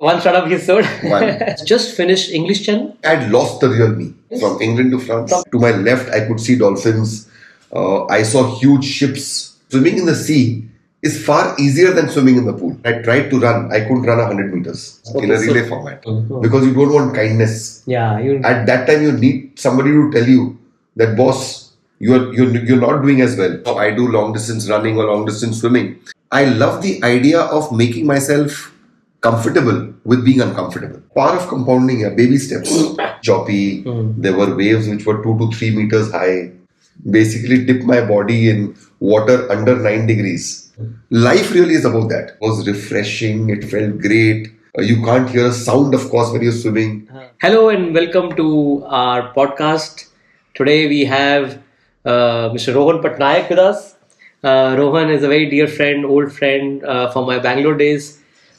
One startup he sold. One. Just finished English channel. I'd lost the real me. From England to France. To my left, I could see dolphins. I saw huge ships. Swimming in the sea is far easier than swimming in the pool. I tried to run. I couldn't run 100 meters in a relay format because you don't want kindness. Yeah. At that time, you need somebody to tell you that, boss, you're not doing as well. So I do long distance running or long distance swimming. I love the idea of making myself comfortable with being uncomfortable. Part of compounding, baby steps. Choppy. There were waves which were 2 to 3 meters high. Basically dip my body in water under 9 degrees. Life really is about that. It was refreshing. It felt great. You can't hear a sound, of course, when you're swimming. Hello and welcome to our podcast. Today we have Mr. Rohan Patnaik with us. Rohan is a very dear friend, old friend from my Bangalore days.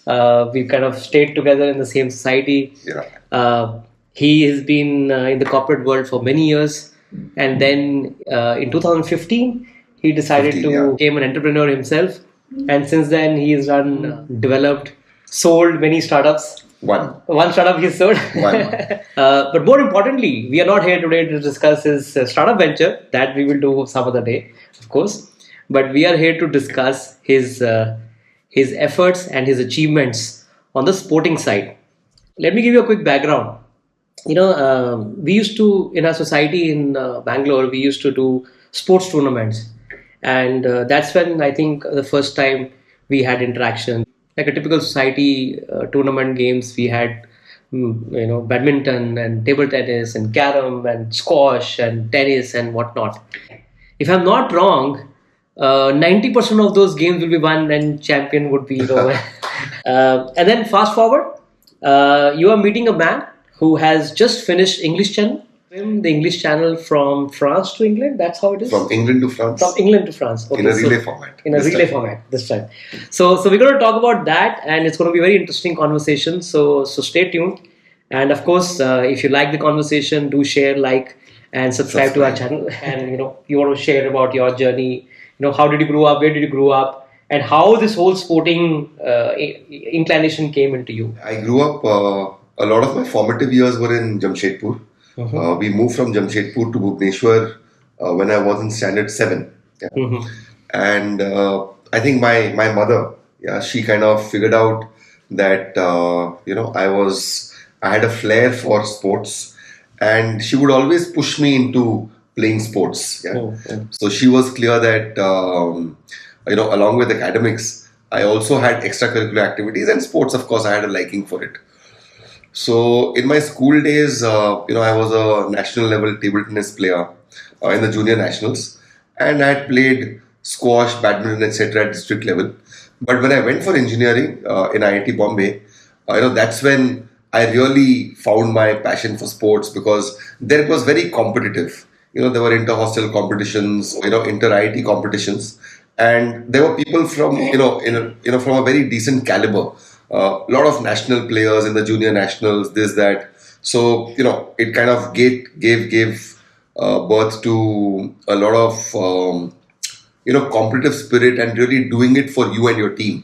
We've kind of stayed together in the same society. Yeah. He has been in the corporate world for many years. And then in 2015, he decided to become an entrepreneur himself. And since then, he has developed, sold many startups. One startup he sold. But more importantly, we are not here today to discuss his startup venture. That we will do some other day, of course. But we are here to discuss his efforts and his achievements on the sporting side. Let me give you a quick background. We used to, in our society in Bangalore, we used to do sports tournaments. And that's when I think the first time we had interaction. Like a typical society tournament games, we had, badminton and table tennis and carom and squash and tennis and whatnot. If I'm not wrong, 90% of those games will be won and champion would be Rohan. And then fast forward, you are meeting a man who has just finished English channel. The English channel from France to England, that's how it is? From England to France. From England to France. Okay, in a relay format. In a relay format this time. So we're going to talk about that, and it's going to be a very interesting conversation. So stay tuned. And of course, if you like the conversation, do share, like, and subscribe to our channel. And you want to share about your journey. How did you grow up? Where did you grow up? And how this whole sporting inclination came into you. I grew up. A lot of my formative years were in Jamshedpur. We moved from Jamshedpur to Bhubaneswar when I was in standard 7. Yeah. And I think my mother, she kind of figured out that I had a flair for sports, and she would always push me into playing sports. Yeah. So she was clear that along with academics, I also had extracurricular activities, and sports, of course, I had a liking for it. So in my school days, I was a national level table tennis player in the junior nationals, and I had played squash, badminton, etc. at district level. But when I went for engineering in IIT Bombay, that's when I really found my passion for sports, because there it was very competitive. There were inter-hostel competitions, inter-IIT competitions, and there were people from from a very decent caliber. A lot of national players in the junior nationals, this, that. So, it kind of gave birth to a lot of, competitive spirit and really doing it for you and your team.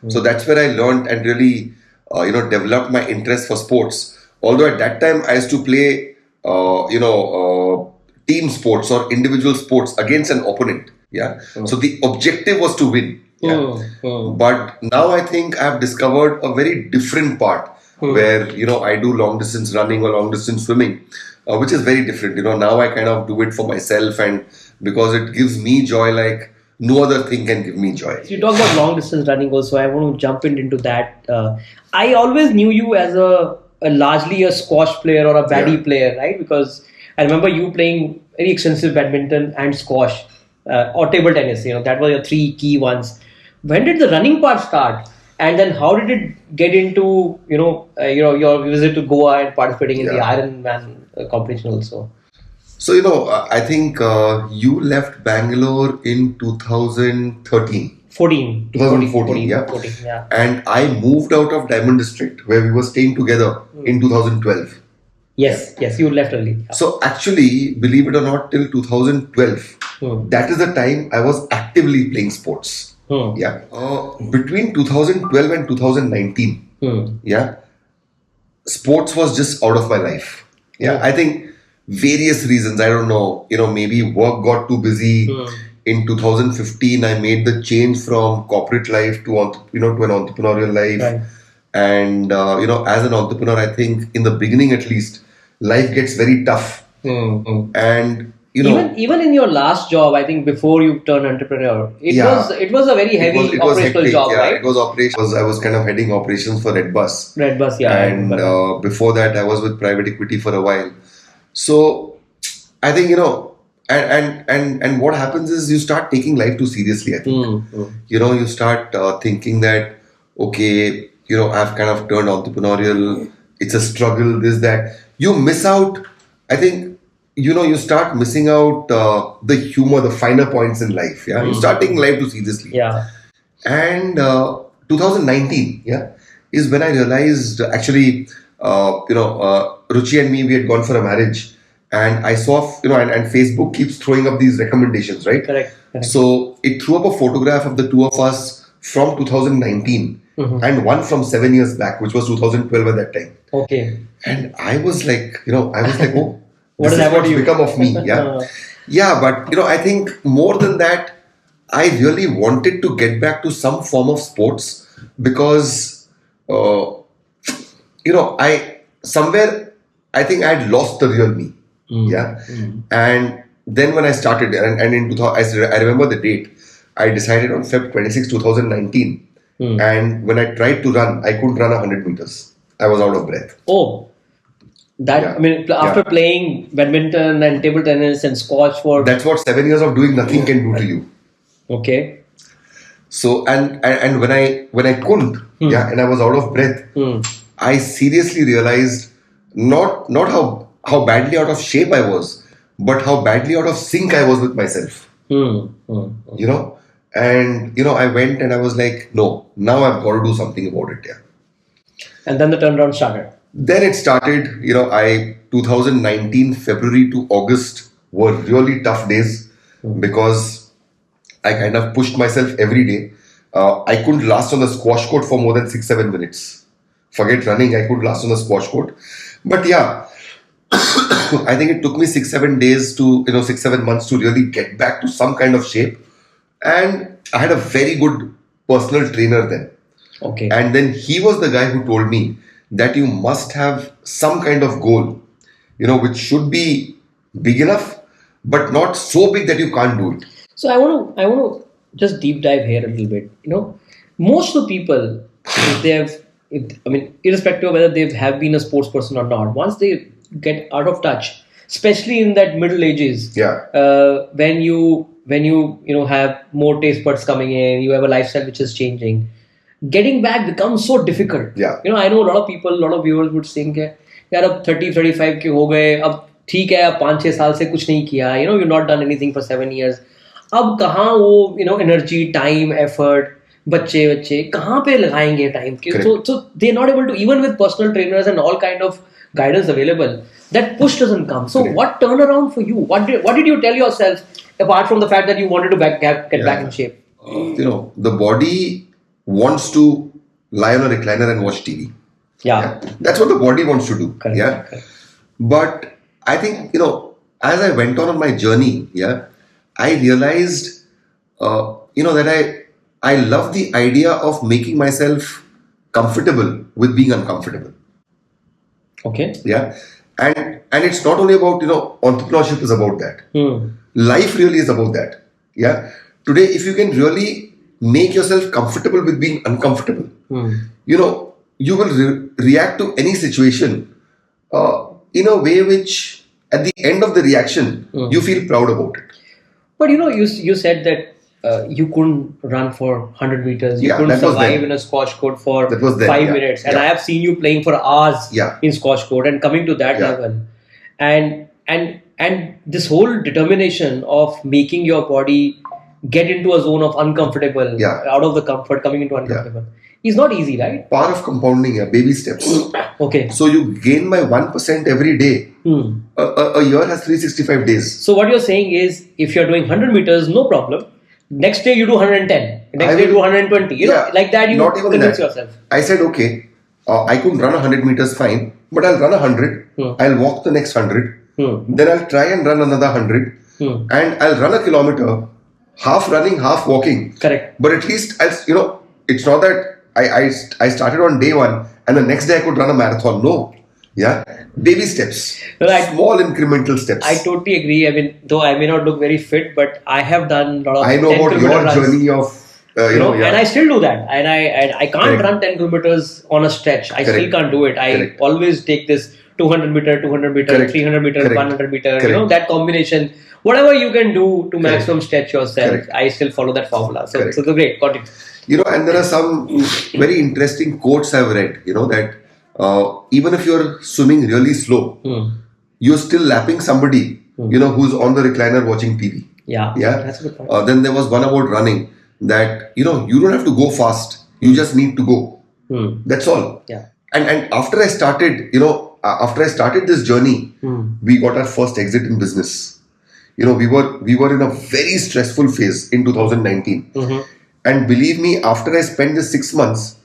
So that's where I learned and really, developed my interest for sports. Although at that time I used to play, team sports or individual sports against an opponent. Yeah. So the objective was to win. Yeah. But now I think I've discovered a very different part where, I do long distance running or long distance swimming, which is very different. Now I kind of do it for myself, and because it gives me joy like no other thing can give me joy. So you talk about long distance running also. I want to jump into that. I always knew you as a largely a squash player or a baddie player, right? Because I remember you playing very extensive badminton and squash or table tennis. That were your three key ones. When did the running part start? And then how did it get into, your visit to Goa and participating in the Ironman competition also? So, I think you left Bangalore in 2013. 2014, yeah. 14, yeah. And I moved out of Diamond District, where we were staying together in 2012. Yes, you left early. So actually, believe it or not, till 2012, that is the time I was actively playing sports. Yeah. Between 2012 and 2019, Yeah. Sports was just out of my life. Yeah. I think various reasons. I don't know. Maybe work got too busy. In 2015, I made the change from corporate life to to an entrepreneurial life. Right. And as an entrepreneur, I think in the beginning at least, life gets very tough. And even in your last job, I think before you turned entrepreneur, it was a very heavy operational hectic, job, right? It was operations. I was kind of heading operations for Red Bus. Red Bus, yeah. And before that, I was with private equity for a while. So I think and what happens is you start taking life too seriously. I think you start thinking that okay, I've kind of turned entrepreneurial. It's a struggle. This that you miss out. I think. You start missing out the humor, the finer points in life. Yeah, you start taking life too seriously. Yeah. And 2019, is when I realized actually, Ruchi and me, we had gone for a marriage, and I saw, and Facebook keeps throwing up these recommendations, right? Correct. So it threw up a photograph of the two of us from 2019 and one from 7 years back, which was 2012 at that time. Okay. And I was like, oh. What this is is what's become of me, yeah. But I think more than that, I really wanted to get back to some form of sports because, I think I had lost the real me, And then when I started, and in 2000, I remember the date. I decided on Feb 26, 2019, and when I tried to run, I couldn't run 100 meters. I was out of breath. Oh. After playing badminton and table tennis and squash for... That's what 7 years of doing nothing can do to you. Okay. So, and when I couldn't, and I was out of breath, I seriously realized not how badly out of shape I was, but how badly out of sync I was with myself. And, I went and I was like, no, now I've got to do something about it, And then the turnaround started. Then it started, 2019, February to August were really tough days because I kind of pushed myself every day. I couldn't last on the squash court for more than 6-7 minutes. Forget running, I could last on the squash court. But I think it took me 6-7 days to, 6-7 months to really get back to some kind of shape. And I had a very good personal trainer then. Okay. And then he was the guy who told me that you must have some kind of goal, which should be big enough, but not so big that you can't do it. So I want to just deep dive here a little bit. Most of the people, irrespective of whether they have been a sports person or not, once they get out of touch, especially in that middle ages, when you have more taste buds coming in, you have a lifestyle which is changing. Getting back becomes so difficult. I know a lot of people, a lot of viewers would think, यार अब 30-35 के हो गए, अब ठीक है, अब 5-6 साल से कुछ नहीं किया, you've not done anything for 7 years. अब कहाँ वो energy, time, effort, बच्चे कहाँ पे लगाएंगे time के? So they're not able to, even with personal trainers and all kind of guidance available, that push doesn't come. So what turned around for you? What did you tell yourself apart from the fact that you wanted to get back in shape? The body wants to lie on a recliner and watch TV. That's what the body wants to do. Correct. But I think, as I went on my journey, I realized, that I love the idea of making myself comfortable with being uncomfortable. Okay. And it's not only about, entrepreneurship is about that. Life really is about that. Today, if you can really make yourself comfortable with being uncomfortable, you will react to any situation in a way which at the end of the reaction you feel proud about it. But you said that you couldn't run for 100 meters, you couldn't survive in a squash court for 5 minutes, and I have seen you playing for hours in squash court and coming to that level, and this whole determination of making your body get into a zone of uncomfortable, out of the comfort, coming into uncomfortable, is not easy, right? Part of compounding, baby steps. Okay. So you gain by 1% every day. A year has 365 days. So what you're saying is, if you're doing 100 meters, no problem. Next day you do 110. Next day you do 120. Like that, you convince yourself. I said, okay, I could run 100 meters fine, but I'll run 100. I'll walk the next 100. Then I'll try and run another 100. And I'll run a kilometer, half running, half walking. Correct. But at least, it's not that I started on day one and the next day I could run a marathon. No. Yeah. Baby steps. Small incremental steps. I totally agree. I mean, though I may not look very fit, but I have done a lot of I know about your runs. Journey of and I still do that, and I can't run 10 kilometers on a stretch. I still can't do it. I always take this 200 meter, 200 meter, 300 meter, 100 meter. That combination, whatever you can do to maximum stretch yourself. I still follow that formula. So it's great. Got it. And there are some very interesting quotes I've read. That even if you're swimming really slow, you're still lapping somebody. Who's on the recliner watching TV. Yeah. That's a good point. Then there was one about running. That you don't have to go fast, you just need to go. That's all. Yeah. And after I started this journey, we got our first exit in business. We were in a very stressful phase in 2019. And believe me, after I spent the 6 months,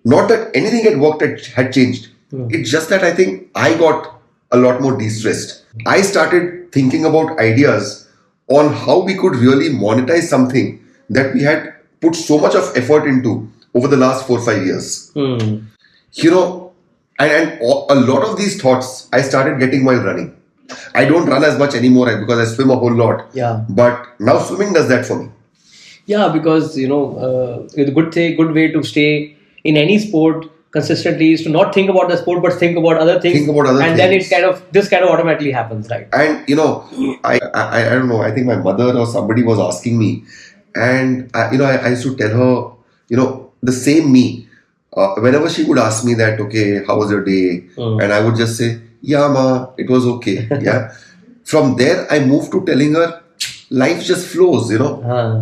not that anything at work had changed. It's just that I think I got a lot more de-stressed. I started thinking about ideas on how we could really monetize something that we had put so much of effort into over the last 4-5 years. And a lot of these thoughts I started getting while running. I don't run as much anymore because I swim a whole lot. Yeah. But now swimming does that for me. Yeah, because a good way to stay in any sport consistently is to not think about the sport but think about other things. And then this kind of automatically happens, right? And I don't know, I think my mother or somebody was asking me. And I used to tell her, the same me, whenever she would ask me that, okay, how was your day? And I would just say, yeah, ma, it was okay. Yeah. From there, I moved to telling her, life just flows,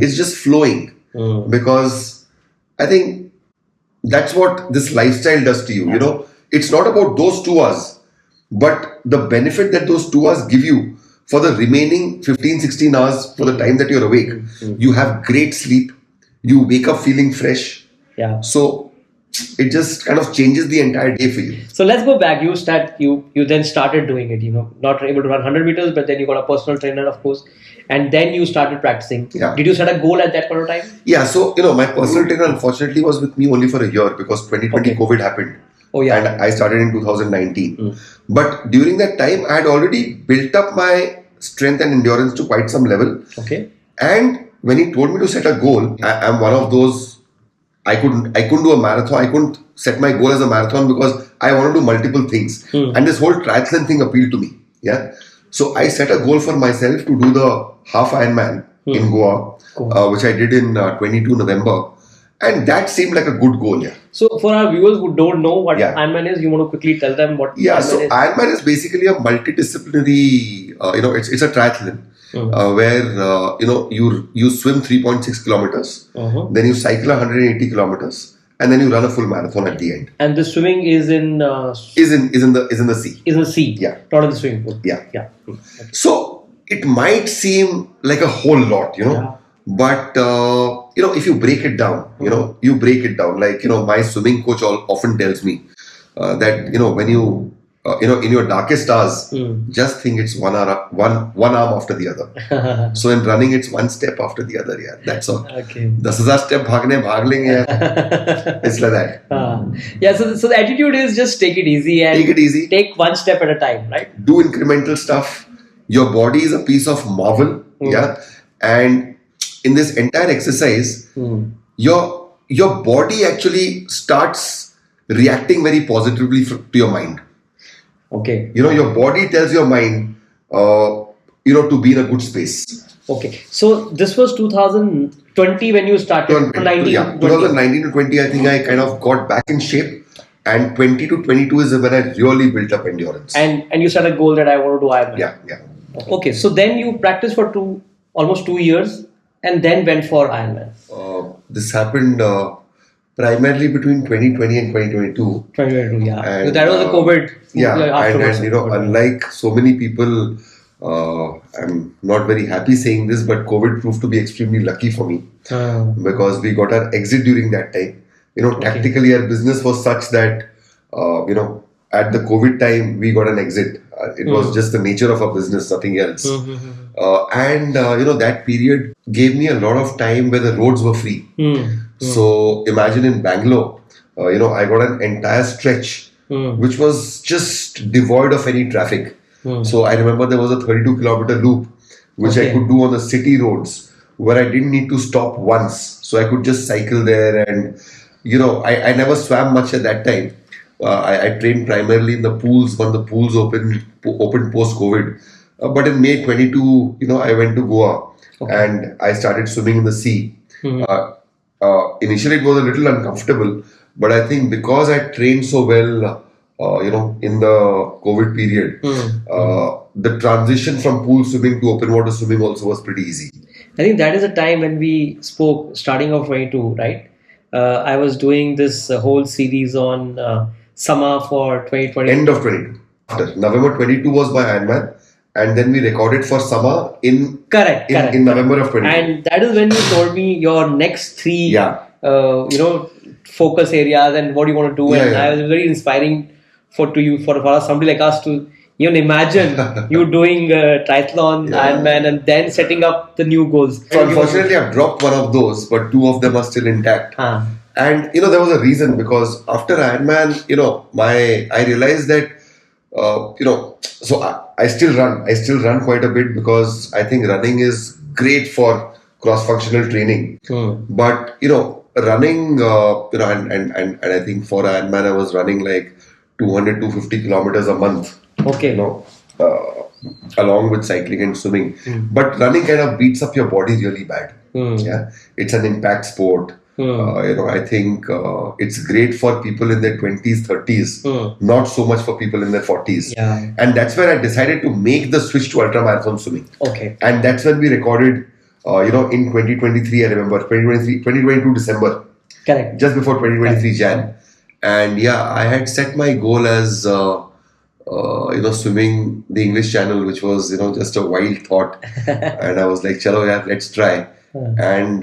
it's just flowing. Because I think that's what this lifestyle does to you, It's not about those 2 hours, but the benefit that those 2 hours give you. For the remaining 15-16 hours, for the time that you're awake, you have great sleep. You wake up feeling fresh. Yeah. So it just kind of changes the entire day for you. So let's go back. You then started doing it. Not able to run 100 meters, but then you got a personal trainer, of course, and then you started practicing. Yeah. Did you set a goal at that point of time? Yeah. So my personal trainer unfortunately was with me only for a year because 2020 COVID happened. Oh yeah. And I started in 2019. But during that time, I had already built up my strength and endurance to quite some level. Okay. And when he told me to set a goal, I'm one of those. I couldn't do a marathon. I couldn't set my goal as a marathon because I want to do multiple things. And this whole triathlon thing appealed to me. Yeah. So I set a goal for myself to do the half Ironman in Goa, which I did in 22 November. And that seemed like a good goal. Yeah. So for our viewers who don't know what Ironman is, you want to quickly tell them what Ironman is? Ironman is basically a multidisciplinary, it's a triathlon where, you swim 3.6 kilometers, then you cycle 180 kilometers, and then you run a full marathon at the end. And the swimming is in the sea. Is in the sea. Yeah. Not in the swimming pool. Yeah. Yeah. Okay. So it might seem like a whole lot, but if you break it down, like my swimming coach often tells me that when you in your darkest hours, just think it's one arm after the other. So in running, it's one step after the other. Yeah, that's all. Okay. 10,000 step bhag lenge. It's like that. Yeah. So the attitude is just take it easy and take one step at a time, right? Do incremental stuff. Your body is a piece of marvel. Yeah, and in this entire exercise, your body actually starts reacting very positively to your mind. Okay. Your body tells your mind, to be in a good space. Okay. So this was 2020 when you started. 2019 to 20, I think I kind of got back in shape. And 20 to 22 is when I really built up endurance. And you set a goal that I want to do Ironman. Yeah. Okay. So then you practiced for almost 2 years and then went for Ironman. This happened primarily between 2020 and 2022. 2022, yeah. And, so that was a COVID. Yeah, and unlike so many people, I'm not very happy saying this, but COVID proved to be extremely lucky for me because we got our exit during that time. Tactically our business was such that at the COVID time, we got an exit. It was just the nature of our business, nothing else. That period gave me a lot of time where the roads were free. So imagine in Bangalore, I got an entire stretch which was just devoid of any traffic. So I remember there was a 32-kilometer loop which I could do on the city roads where I didn't need to stop once. So I could just cycle there, and I never swam much at that time. I trained primarily in the pools when the pools opened post-COVID. But in May 22, I went to Goa and I started swimming in the sea. Initially, it was a little uncomfortable, but I think because I trained so well, in the COVID period, the transition from pool swimming to open water swimming also was pretty easy. I think that is the time when we spoke, starting of 22, right? I was doing this whole series on summer for 2020. End of 22. After November 22 was my Ironman, and then we recorded for summer in November of 22. And that is when you told me your next three, focus areas and what you want to do. I was very inspiring for somebody like us to even imagine you doing triathlon, Ironman, and then setting up the new goals. So unfortunately, I've dropped one of those, but two of them are still intact. And there was a reason, because after Ironman, I realized that so I still run. I still run quite a bit because I think running is great for cross-functional training. But running, and I think for Ironman I was running like 200-250 kilometers a month. Along with cycling and swimming. But running kind of beats up your body really bad. It's an impact sport. I think it's great for people in their 20s, 30s, not so much for people in their 40s. And that's where I decided to make the switch to ultramarathon swimming. And that's when we recorded, in 2023, I remember, 2022 December. Correct. Just before 2023 Jan. And I had set my goal as, swimming the English Channel, which was, just a wild thought. And I was like, chalo, let's try. And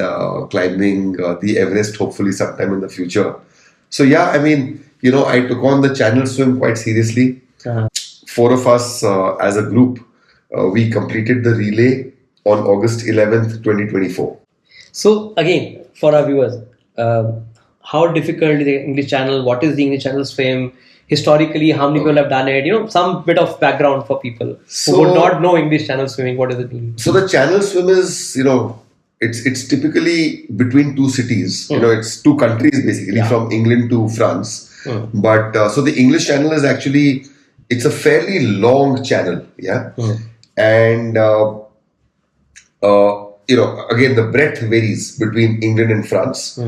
climbing the Everest hopefully sometime in the future. So I took on the channel swim quite seriously. Four of us as a group, we completed the relay on August 11th, 2024. So again, for our viewers, how difficult is the English Channel? What is the English Channel swim? Historically, how many people have done it? Some bit of background for people who would not know English Channel swimming. What does it mean? So the channel swim is, it's typically between two cities. It's two countries basically, from England to France. But so the English Channel is actually, it's a fairly long channel. And again, the breadth varies between England and France.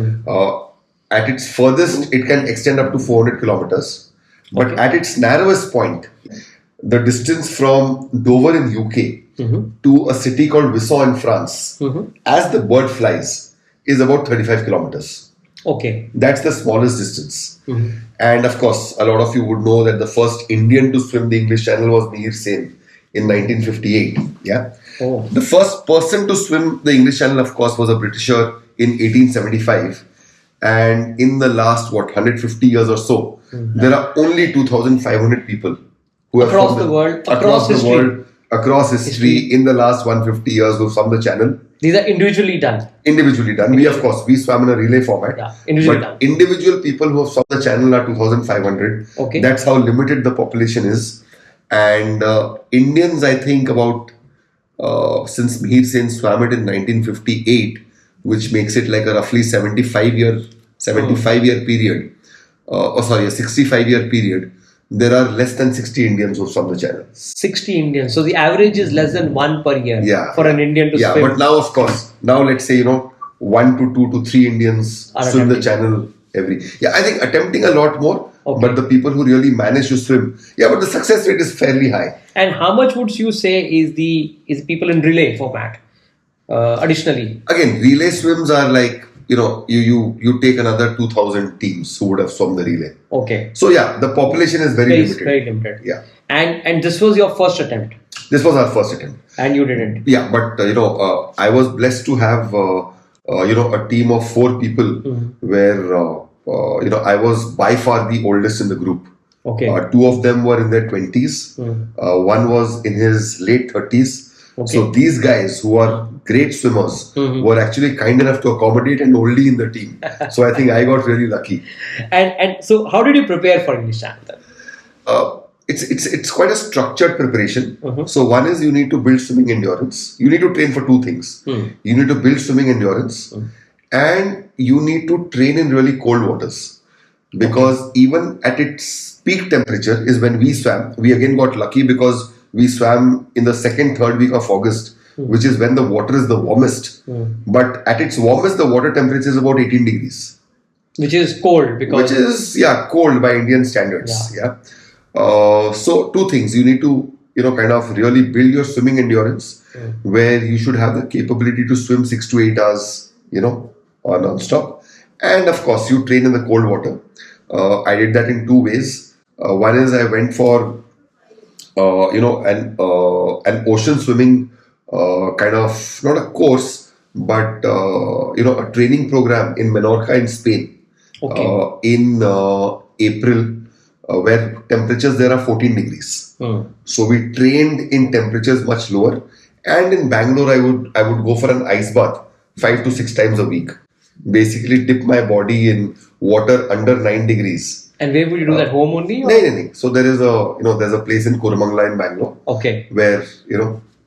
At its furthest, it can extend up to 400 kilometers. But at its narrowest point, the distance from Dover in UK to a city called Wissant in France, as the bird flies, is about 35 kilometers. That's the smallest distance. And of course, a lot of you would know that the first Indian to swim the English Channel was Mihir Sen in 1958. The first person to swim the English Channel, of course, was a Britisher in 1875. And in the last, 150 years or so, there are only 2,500 people who have across the world, across history, in the last 150 years who've swum the channel. These are individually done. We swam in a relay format. Individual people who have swum the channel are 2,500. That's how limited the population is. And Indians, I think about, since Mihir Sen swam it in 1958, which makes it like a roughly 65-year period. A 65-year period. There are less than 60 Indians who swum the channel. 60 Indians. So the average is less than one per year for an Indian to swim. But now, of course, let's say, 1 to 2 to 3 Indians swim the channel every. I think attempting a lot more, but the people who really manage to swim, but the success rate is fairly high. And how much would you say is the people in relay format? Additionally, again, relay swims are like, you take another 2,000 teams who would have swum the relay. So the population is very limited. Very limited. And this was your first attempt. This was our first attempt. And you didn't. But I was blessed to have a team of 4 people where I was by far the oldest in the group. Okay. Two of them were in their 20s. One was in his late 30s. Okay. So these guys who are great swimmers were actually kind enough to accommodate and only in the team. So I think I got really lucky. And so how did you prepare for English Channel then? It's quite a structured preparation. So one is you need to build swimming endurance. You need to train for two things. You need to build swimming endurance and you need to train in really cold waters. Because even at its peak temperature is when we swam. We again got lucky because we swam in the second, third week of August, which is when the water is the warmest. But at its warmest, the water temperature is about 18 degrees. Which is cold because... Which is, cold by Indian standards. So two things. You need to, kind of really build your swimming endurance where you should have the capability to swim 6 to 8 hours, non-stop. And of course, you train in the cold water. I did that in two ways. One is I went for, an ocean swimming kind of, not a course, but, a training program in Menorca in Spain in April, where temperatures there are 14 degrees. So we trained in temperatures much lower. And in Bangalore, I would go for an ice bath 5 to 6 times a week. Basically dip my body in water under 9 degrees. And where would you do that? Home only? No. So there is there's a place in Kurmangala in Bangalore. Okay. Where,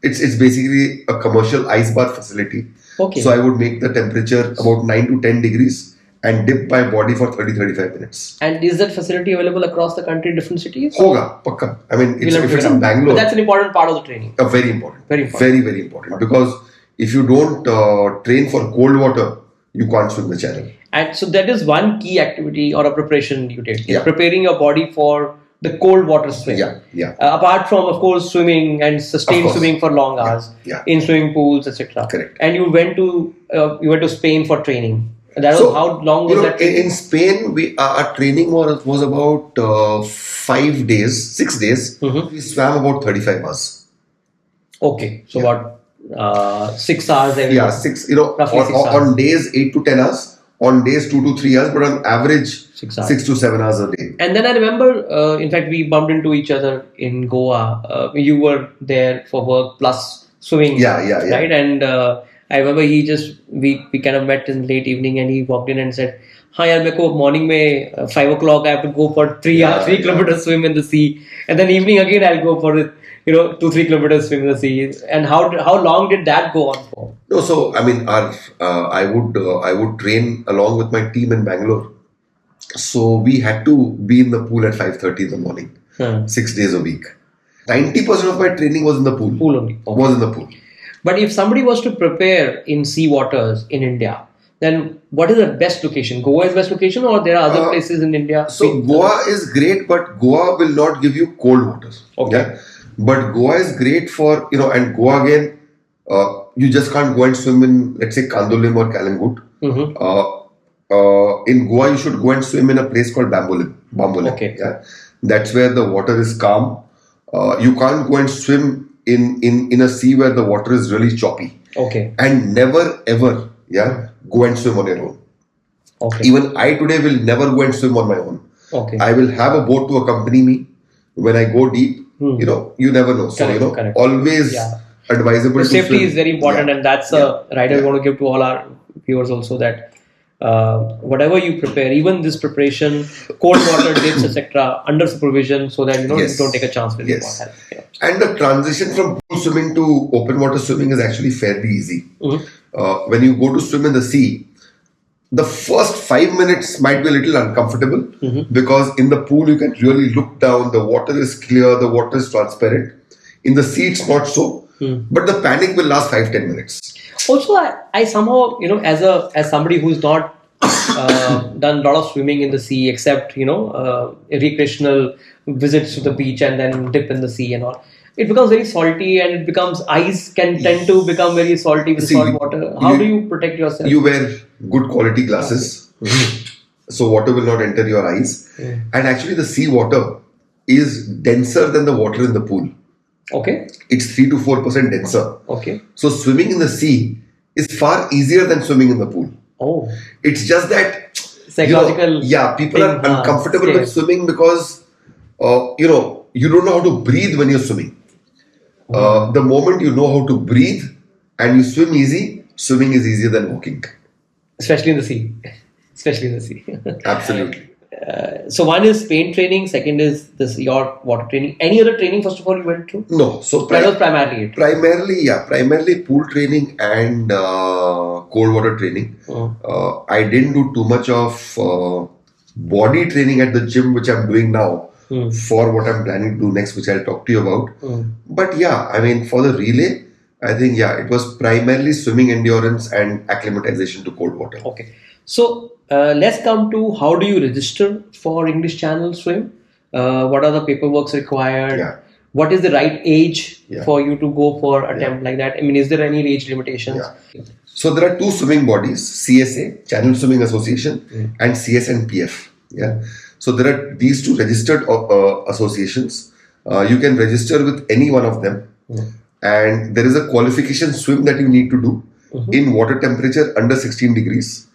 it's basically a commercial ice bath facility. Okay. So I would make the temperature about 9 to 10 degrees and dip my body for 30-35 minutes. And is that facility available across the country in different cities? Hoga, pakka. I mean, if it's in Bangalore. But that's an important part of the training. Very important. Very important. Very, very important. Because if you don't train for cold water, you can't swim the channel. And so that is one key activity or a preparation you did. Yeah. Preparing your body for the cold water swim. Yeah. Apart from, of course, swimming and sustained swimming for long hours in swimming pools, etc. Correct. And you went to Spain for training. That was how long was that? In Spain, our training was about 6 days. We swam about 35 hours. Okay, so about 6 hours every day. 6. On days 8 to 10 hours, on days 2 to 3 hours, but on average 6 to 7 hours a day. And then I remember, in fact, we bumped into each other in Goa. You were there for work plus swimming. Yeah. Right, and I remember we kind of met in late evening and he walked in and said, "Haan yaar, meko morning mein 5 o'clock I have to go for 3 kilometers swim in the sea, and then evening again I'll go for 2-3 kilometers swim in the sea." And how long did that go on for? No, so I mean, I would train along with my team in Bangalore. So we had to be in the pool at 5:30 in the morning, 6 days a week. 90% of my training was in the pool. Pool only. Okay. Was in the pool. But if somebody was to prepare in sea waters in India, then what is the best location? Goa is best location, or there are other places in India? So Goa is great, but Goa will not give you cold water. Okay. Yeah? But Goa is great for, and Goa again, you just can't go and swim in, let's say, Kandolim or Kalangut. In Goa, you should go and swim in a place called Bambolim. Okay. Yeah? That's where the water is calm. You can't go and swim in a sea where the water is really choppy. Okay. And never ever, go and swim on your own. Okay. Even I today will never go and swim on my own. Okay. I will have a boat to accompany me when I go deep. You never know. So, correct. Always advisable to swim. Safety is very important, and that's a rider we want to give to all our viewers also, that whatever you prepare, even this preparation, cold water dips, etc., under supervision, so that you don't take a chance with your health. Yeah. And the transition from pool swimming to open water swimming is actually fairly easy. When you go to swim in the sea, the first 5 minutes might be a little uncomfortable because in the pool you can really look down, the water is clear, the water is transparent. In the sea it's not so, but the panic will last 5-10 minutes. Also, I somehow, as somebody who's not done a lot of swimming in the sea, except, recreational visits to the beach and then dip in the sea and all, it becomes very salty, and it becomes, eyes can tend to become very salty with salt water. How do you protect yourself? You wear good quality glasses, so water will not enter your eyes. And actually the sea water is denser than the water in the pool. Okay. It's 3 to 4% denser. Okay. So swimming in the sea is far easier than swimming in the pool. Oh. It's just that psychological. People are uncomfortable with swimming because you don't know how to breathe when you're swimming. The moment you know how to breathe and you swim easy, swimming is easier than walking. Especially in the sea. Absolutely. So one is pain training, second is this your water training. Any other training first of all you went through? No. So that was primarily it. Primarily pool training and cold water training. I didn't do too much of body training at the gym, which I'm doing now for what I'm planning to do next, which I'll talk to you about. But for the relay, I think it was primarily swimming endurance and acclimatization to cold water. Okay. So let's come to how do you register for English Channel Swim? What are the paperwork required? Yeah. What is the right age for you to go for attempt like that? I mean, is there any age limitations? Yeah. So there are two swimming bodies, CSA, Channel Swimming Association, and CSNPF. Yeah. So there are these two registered associations. You can register with any one of them. And there is a qualification swim that you need to do in water temperature under 16 degrees.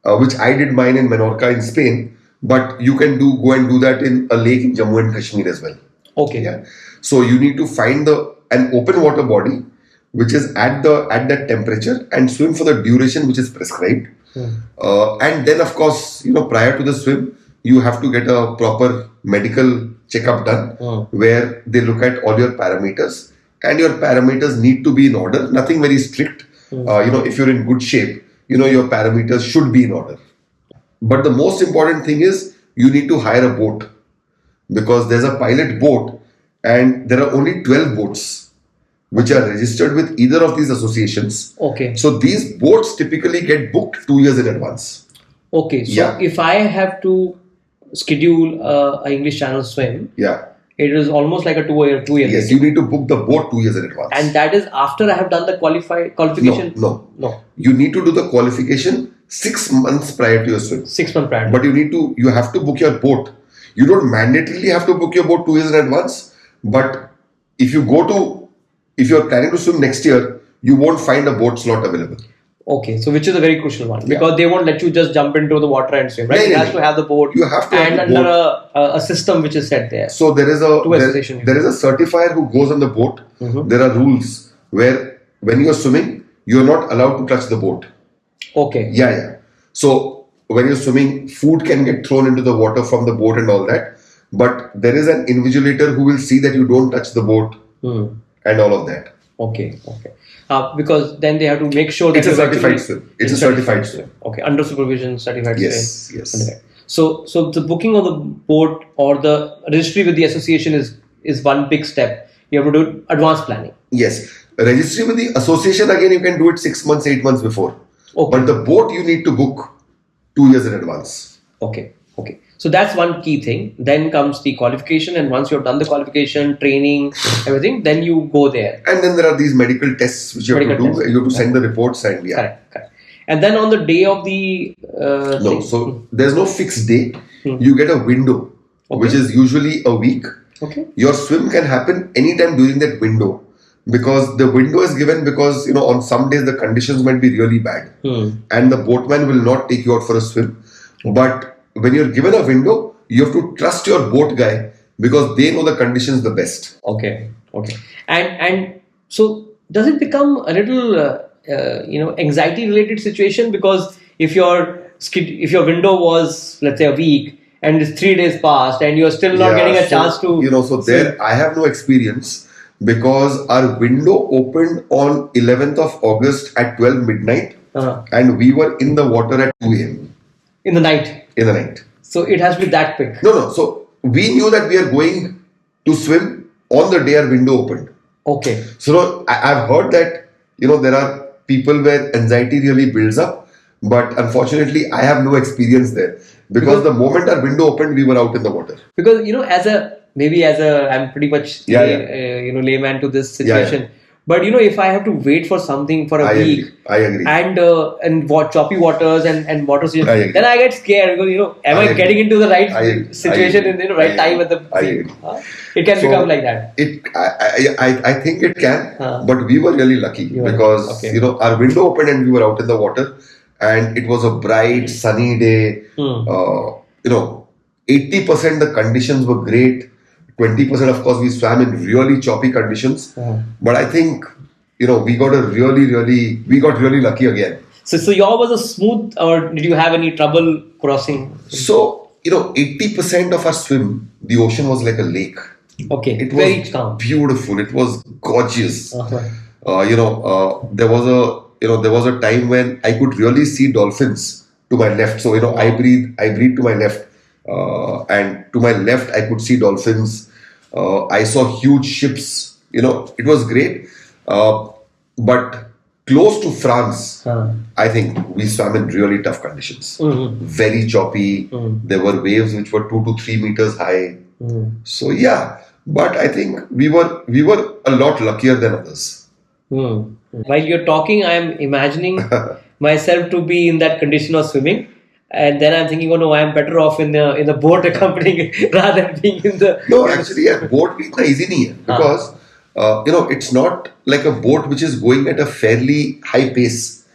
Which I did mine in Menorca in Spain, but you can go and do that in a lake in Jammu and Kashmir as well. Okay. Yeah. So you need to find an open water body which is at that temperature and swim for the duration which is prescribed. And then of course, prior to the swim, you have to get a proper medical checkup done where they look at all your parameters, and your parameters need to be in order. Nothing very strict. If you're in good shape, your parameters should be in order. But the most important thing is you need to hire a boat, because there's a pilot boat and there are only 12 boats which are registered with either of these associations. Okay. So these boats typically get booked 2 years in advance. Okay. So if I have to schedule a English Channel swim, it is almost like a 2 year. Yes, you need to book the boat 2 years in advance. And that is after I have done the qualification? No. You need to do the qualification 6 months prior to your swim. 6 months prior. But you have to book your boat. You don't mandatorily have to book your boat 2 years in advance. But if you're planning to swim next year, you won't find a boat slot available. Okay, so which is a very crucial one, because they won't let you just jump into the water and swim, right? You have to have the boat. You have to and have the under boat. a system which is set there. So there is a certifier who goes on the boat. There are rules where when you are swimming, you are not allowed to touch the boat. Okay. Yeah. So when you're swimming, food can get thrown into the water from the boat and all that. But there is an invigilator who will see that you don't touch the boat and all of that. Okay. Because then they have to make sure that it's a certified swim. It's a certified swim. Okay, under supervision, certified swim. Yes. So the booking of the boat or the registry with the association is one big step. You have to do advanced planning. Yes. Registry with the association, again, you can do it 6 months, 8 months before. Okay. But the boat you need to book 2 years in advance. Okay. So that's one key thing. Then comes the qualification, and once you've done the qualification, training, everything, then you go there. And then there are these medical tests which you have to do. You have to send the reports and Correct. And then on the day of the so there's no fixed day. You get a window, which is usually a week. Okay. Your swim can happen anytime during that window, because the window is given because on some days the conditions might be really bad, and the boatman will not take you out for a swim. But when you're given a window, you have to trust your boat guy, because they know the conditions the best. Okay. And so does it become a little anxiety related situation, because if your window was, let's say, a week and it's 3 days past and you're still not getting a chance to there I have no experience, because our window opened on 11th of August at 12 midnight and we were in the water at 2 a.m. In the night. So it has to be that quick. No. So we knew that we are going to swim on the day our window opened. Okay. So I've heard that there are people where anxiety really builds up, but unfortunately I have no experience there, because the moment our window opened, we were out in the water. Because I'm pretty much layman to this situation. But if I have to wait for something for a week, I agree. And what choppy waters and water situation, then I get scared, because am I getting into the right situation in the right time at the it can become like that. I think it can, but we were really lucky because our window opened and we were out in the water, and it was a bright, sunny day. 80% the conditions were great. 20%, of course, we swam in really choppy conditions. But I think, we got really lucky again. So yours was a smooth, or did you have any trouble crossing? So, 80% of our swim, the ocean was like a lake. Okay, it very was calm. Beautiful. It was gorgeous. There was a time when I could really see dolphins to my left. So I breathe to my left, and to my left I could see dolphins. I saw huge ships. It was great. But close to France, I think we swam in really tough conditions. Very choppy. There were waves which were 2 to 3 meters high. So yeah, but I think we were a lot luckier than others. While you're talking, I'm imagining myself to be in that condition of swimming, and then I'm thinking, oh no, I'm better off in the boat accompanying rather than being in the. No, actually, boat भी इतना easy नहीं है because it's not like a boat which is going at a fairly high pace.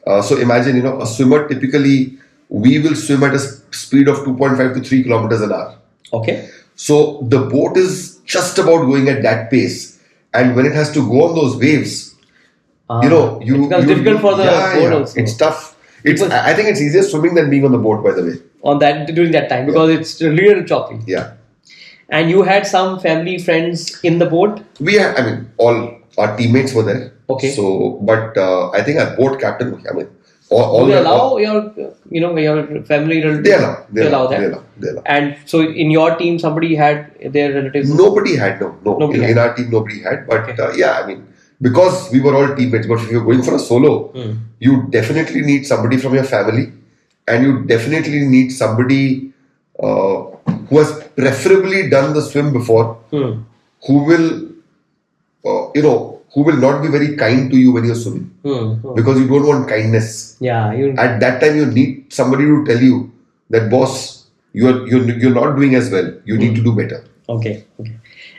So imagine, a swimmer typically we will swim at a speed of 2.5 to 3 kilometers an hour. Okay. So the boat is just about going at that pace, and when it has to go on those waves, it becomes difficult for the boat also. It's tough. I think it's easier swimming than being on the boat, by the way. During that time, because it's really choppy. Yeah. And you had some family friends in the boat? All our teammates were there. Okay. So, but I think our boat captain, Do they allow your family relatives? They allow that. They allow. And so in your team, somebody had their relatives? Nobody had. No. In our team, nobody had. But because we were all teammates. But if you're going for a solo, you definitely need somebody from your family, and you definitely need somebody who has preferably done the swim before, who will, who will not be very kind to you when you're swimming, because you don't want kindness. Yeah. At that time, you need somebody to tell you that, boss, you're not doing as well. You need to do better. Okay.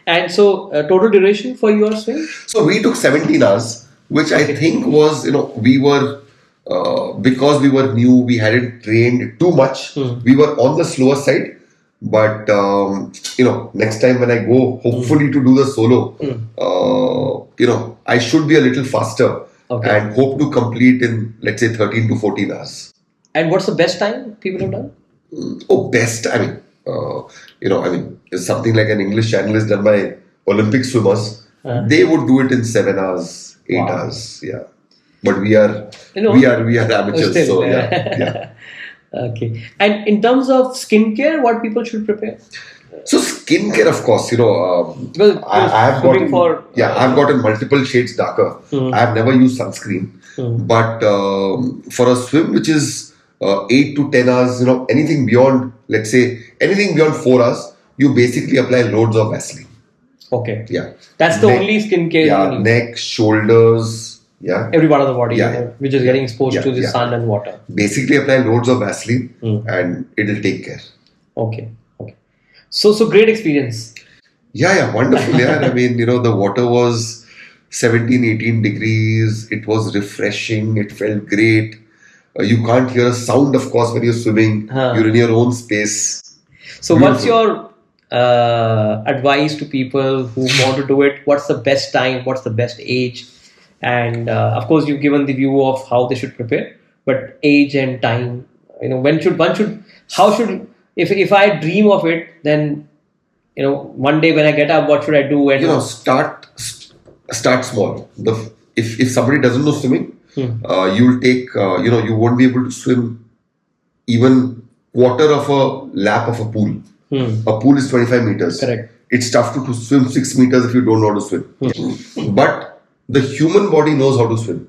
And so, total duration for your swim? So we took 17 hours, which I think was, we were, because we were new, we hadn't trained too much. We were on the slower side. But, next time when I go, hopefully to do the solo, I should be a little faster and hope to complete in, let's say, 13 to 14 hours. And what's the best time people have done? Best. It's something like an English channel is done by Olympic swimmers. They would do it in 7 hours, 8 hours. Yeah. But we are amateurs. Still, so yeah. Okay. And in terms of skincare, what people should prepare? So skincare, of course, I've gotten multiple shades darker. I've never used sunscreen, but for a swim which is 8 to 10 hours, anything beyond 4 hours, you basically apply loads of Vaseline. Okay. Yeah. That's the only skincare. Yeah. Neck, shoulders. Yeah. Every part of the body, which is getting exposed to the sun and water. Basically, apply loads of Vaseline and it'll take care. Okay. So great experience. Yeah, wonderful. Yeah, the water was 17, 18 degrees. It was refreshing. It felt great. You can't hear a sound, of course, when you're swimming. You're in your own space. So, what's your advice to people who want to do it? What's the best time? What's the best age? And of course, you've given the view of how they should prepare, but age and time, if I dream of it, then, one day when I get up, what should I do? And start small. If somebody doesn't know swimming, you'll take, you won't be able to swim even quarter of a lap of a pool. A pool is 25 meters. Correct. It's tough to swim 6 meters if you don't know how to swim. But the human body knows how to swim.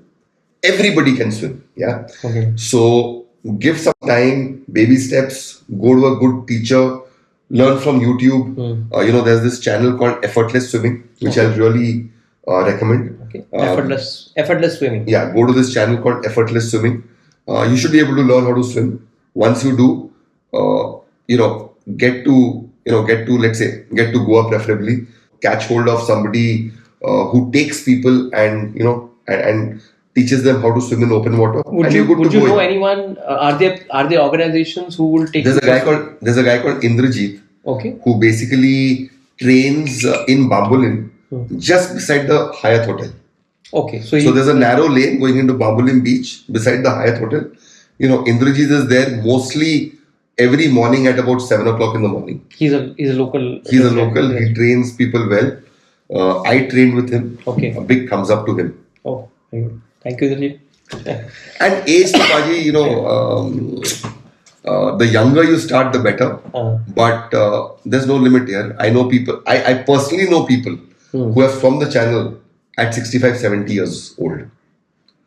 Everybody can swim. Yeah. Okay. So give some time, baby steps, go to a good teacher, learn from YouTube. There's this channel called Effortless Swimming, which I really recommend. Okay. Effortless swimming. Yeah, go to this channel called Effortless Swimming. You should be able to learn how to swim. Once you do, get to Goa preferably. Catch hold of somebody who takes people and teaches them how to swim in open water. Would you know anyone? Are there organizations who will take? There's a guy called Indrajit. Okay. Who basically trains in Bambolim, just beside the Hyatt Hotel. Okay. So there's a narrow lane going into Bambolim Beach beside the Hyatt Hotel. Indrajit is there mostly every morning at about 7 o'clock in the morning. He's a local. He trains people well. I trained with him. Okay. A big thumbs up to him. Oh, thank you, Indrajit. And age, Paji, the younger you start, the better. But there's no limit here. I know people. I personally know people who are from the channel at 65, 70 years old.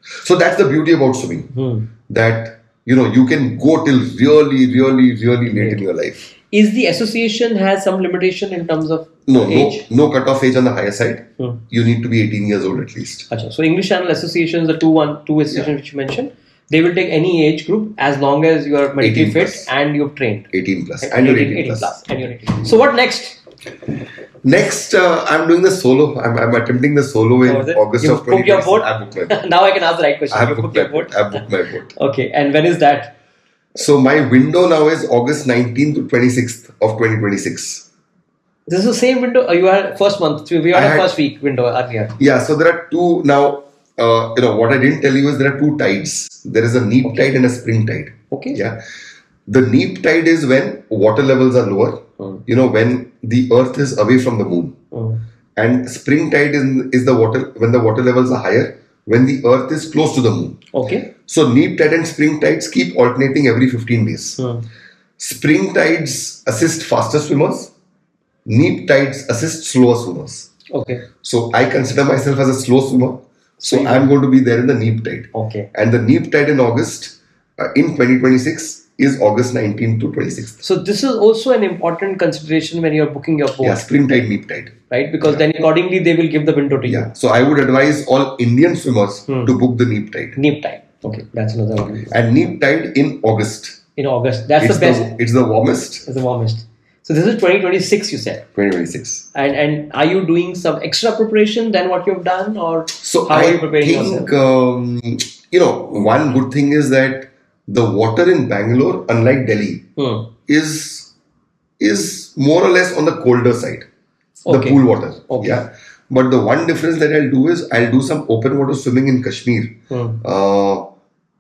So that's the beauty about swimming. That you can go till really, really, really late in your life. Is the association has some limitation in terms of age? No cutoff age on the higher side. You need to be 18 years old at least. Achha. So English Channel associations, the two associations which you mentioned, they will take any age group as long as you are medically fit and you've trained. 18 plus. And you're 18 plus. And you're 18. So what next? Next, I'm doing the solo. I'm attempting the solo in August of 2026. Your boat? I booked my boat. Now I can ask the right question. I booked my boat. Okay. And when is that? So my window now is August 19th to 26th of 2026. This is the same window. You had first month. We had a first week window earlier. Yeah. So there are two now. What I didn't tell you is there are two tides. There is a neap tide and a spring tide. Okay. Yeah. The neap tide is when water levels are lower. When the earth is away from the moon. And spring tide is the water when the water levels are higher, when the earth is close to the moon. Okay. So neap tide and spring tides keep alternating every 15 days. Spring tides assist faster swimmers. Neap tides assist slower swimmers. Okay. So I consider myself as a slow swimmer. So I'm going to be there in the neap tide. Okay. And the neap tide in August in 2026 is August 19th to 26th. So this is also an important consideration when you're booking your boat. Yeah, spring tide, neap tide. Right? Because then accordingly they will give the window to you. Yeah. So I would advise all Indian swimmers to book the neap tide. Neap tide. Okay. That's another one. And neap tide in August. In August. That's the best. It's the warmest. It's the warmest. So this is 2026 you said. 2026. And are you doing some extra preparation than what you've done, or so how are you preparing yourself? One good thing is that the water in Bangalore, unlike Delhi, is more or less on the colder side. The pool water. Okay. Yeah. But the one difference that I'll do is I'll do some open water swimming in Kashmir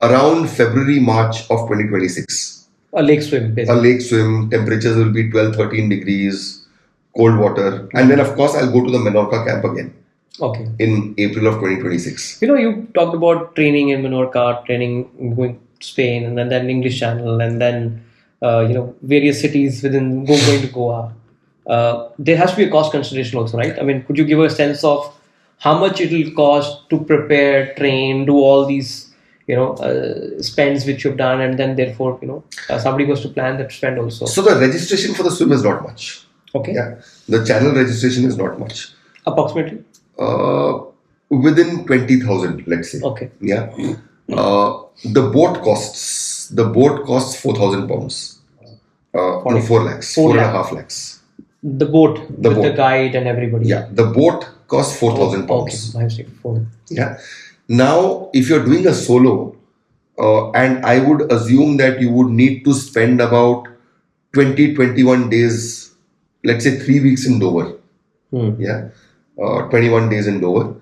around February, March of 2026. A lake swim, basically. A lake swim. Temperatures will be 12-13 degrees, cold water. And then, of course, I'll go to the Menorca camp again. Okay. In April of 2026. You talked about training in Menorca, training going to Spain, and then English Channel, and then, various cities within going to Goa. There has to be a cost consideration also, right? I mean, could you give a sense of how much it will cost to prepare, train, do all these spends which you've done, and then therefore, somebody goes to plan that spend also. So the registration for the swim is not much. Okay. Yeah. The channel registration is not much. Approximately? Within 20,000, let's say. Okay. Yeah. The boat costs 4,000 pounds. 4 lakhs. 4.5 lakhs. The boat with the guide and everybody. Yeah. The boat costs 4,000 pounds. Okay. My mistake. 4. Yeah. Now, if you're doing a solo, and I would assume that you would need to spend about 20-21 days, let's say 3 weeks in Dover. Yeah. 21 days in Dover.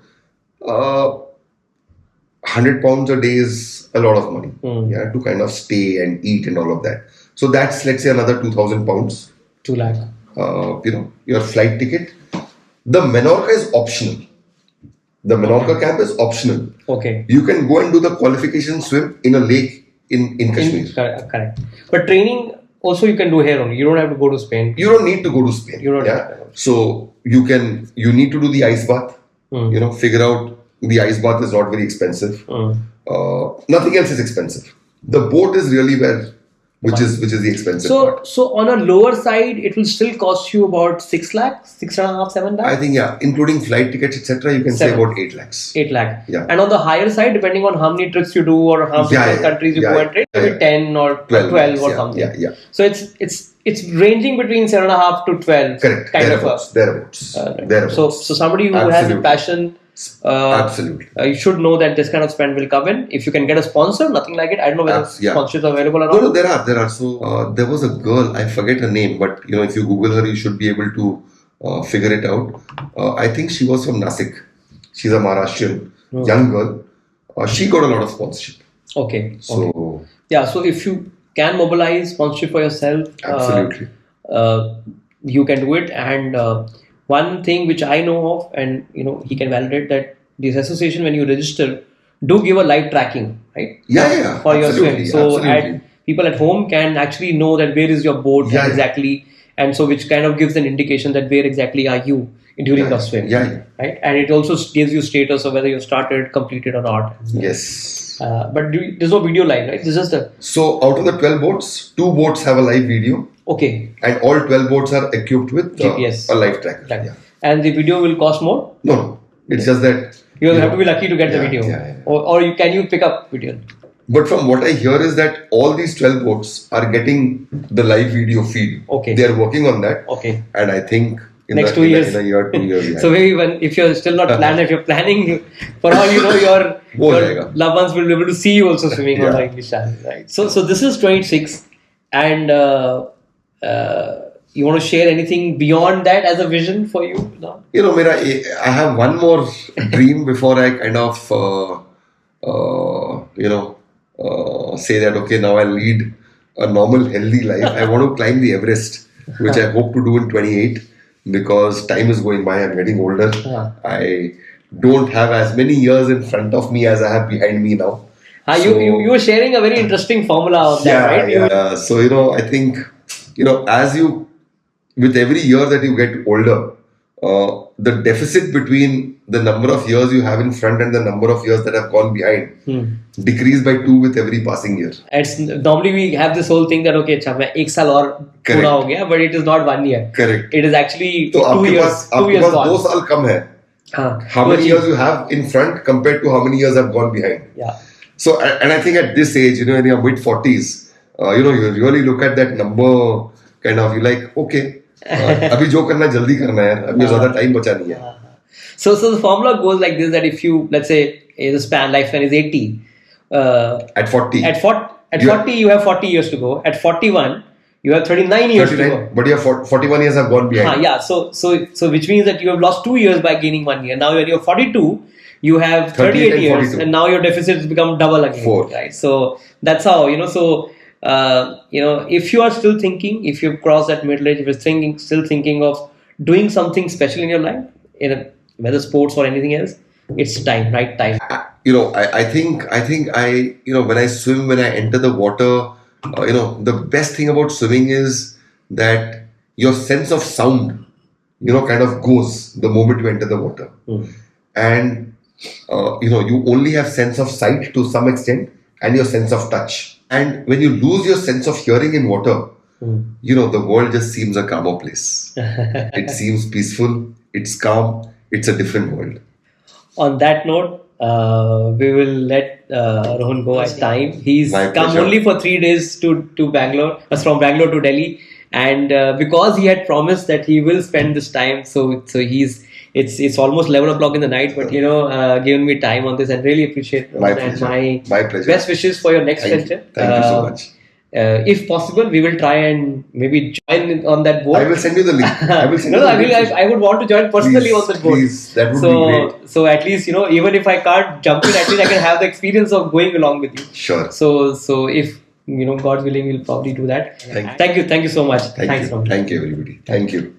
100 pounds a day is a lot of money. Yeah, to kind of stay and eat and all of that. So that's, let's say, another 2,000 pounds. 2 lakh. Your flight ticket. The Menorca is optional. The Menorca camp is optional. Okay. You can go and do the qualification swim in a lake in Kashmir. Correct. But training also you can do here only. You don't have to go to Spain. You don't need to go to Spain. You don't have to go. So you need to do the ice bath. Figure out the ice bath is not very expensive. Nothing else is expensive. The boat is really which is the expensive part. So on a lower side, it will still cost you about 6 lakhs, 6.5, 7 lakhs? I think, yeah, including flight tickets, etc., you can say about 8 lakhs. 8 lakh. Yeah. And on the higher side, depending on how many trips you do or how many countries you go and trade, maybe 10 or 12 or something. Yeah. So it's ranging between 7.5 to 12. Correct. Kind thereabouts. Right. So somebody who has a passion Absolutely. You should know that this kind of spend will come in. If you can get a sponsor, nothing like it. I don't know whether sponsors are available or not. No, there are. So there was a girl, I forget her name, but if you Google her, you should be able to figure it out. I think she was from Nasik. She's a Maharashtrian young girl. She got a lot of sponsorship. Okay. So so if you can mobilize sponsorship for yourself, absolutely, you can do it. And one thing which I know of, and he can validate that this association, when you register, do give a live tracking, right? For your swim. So people at home can actually know that where is your boat exactly, and so which kind of gives an indication that where exactly are you during the swim, right? And it also gives you status of whether you started, completed or not. Yes. But there's no video live, right? This is just So out of the 12 boats, 2 boats have a live video. Okay. And all 12 boats are equipped with GPS. A live tracker. And the video will cost more? No. It's just that you have to be lucky to get the video. Or can you pick up video? But from what I hear is that all these 12 boats are getting the live video feed. Okay. They are working on that. Okay. And I think next 2 years. In a year, 2 years. So maybe if you're still not planned, if you're planning, for all you know, your loved ones will be able to see you also swimming on the English Channel, right? So this is 26, and you want to share anything beyond that as a vision for you now? I have one more dream before I kind of, say that, okay, now I'll lead a normal, healthy life. I want to climb the Everest, which I hope to do in 28, because time is going by. I'm getting older. I don't have as many years in front of me as I have behind me now. You were sharing a very interesting formula of that, right? So, I think, with every year that you get older, the deficit between the number of years you have in front and the number of years that have gone behind decrease by 2 with every passing year. Normally we have this whole thing that, okay, मैं 1 साल और पूरा हो गया, but it is not 1 year. Correct. It is actually so 2 years. 2 years gone. 2 साल कम है. How many years you have in front compared to how many years have gone behind? Yeah. So, and I think at this age, in your mid 40s, you really look at that number, kind of, you're like, okay, अभी जो करना जल्दी करना है, अभी ज़्यादा time बचा नहीं है. So the formula goes like this: that if you, let's say, lifespan is 80, at 40 you have 40 years to go. At 41, you have 39 years to go. But your 41 years have gone behind. So which means that you have lost 2 years by gaining 1 year. Now when you're 42, you have 38 years, 42. And now your deficit has become double again. 4. Right? So that's how, So if you are still thinking, if you've crossed that middle age, if you're still thinking of doing something special in your life, whether sports or anything else, it's time, right time. I think when I swim, when I enter the water, the best thing about swimming is that your sense of sound, kind of goes the moment you enter the water. And, you only have sense of sight to some extent and your sense of touch. And when you lose your sense of hearing in water, the world just seems a calmer place. It seems peaceful, it's calm, it's a different world. On that note, we will let Rohan go at time. He's come only for 3 days to Bangalore, from Bangalore to Delhi, and because he had promised that he will spend this time, so it's almost 11 o'clock in the night, but given me time on this, and really appreciate it. My pleasure. Best wishes for your next venture. Thank you so much. If possible, we will try and maybe join on that boat. I will send you the link. I would want to join personally on that boat. Please, that would be great. So at least, even if I can't jump in, at least I can have the experience of going along with you. Sure. So if, God willing, we'll probably do that. Thank you so much. Thank you everybody. Thank you.